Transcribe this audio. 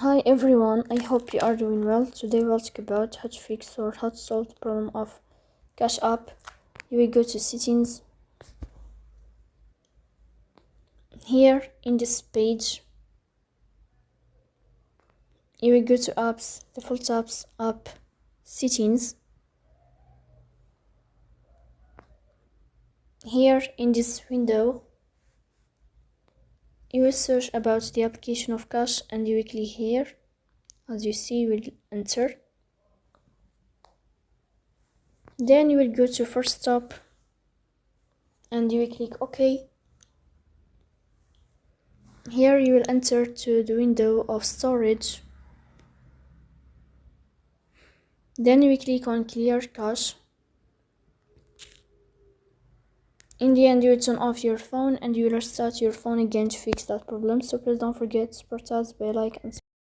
Hi everyone, I hope you are doing well. Today we'll talk about how to fix or how to solve the problem of Cash App. You will go to settings. Here in this page, you will go to apps, default apps, app, settings. Here in this window, you will search about the application of Cash and you will click here. As you see, you will enter. Then you will go to first stop and you will click OK. Here you will enter to the window of storage. Then you will click on clear cache. In the end, you will turn off your phone and you will restart your phone again to fix that problem. So please don't forget to support us by like and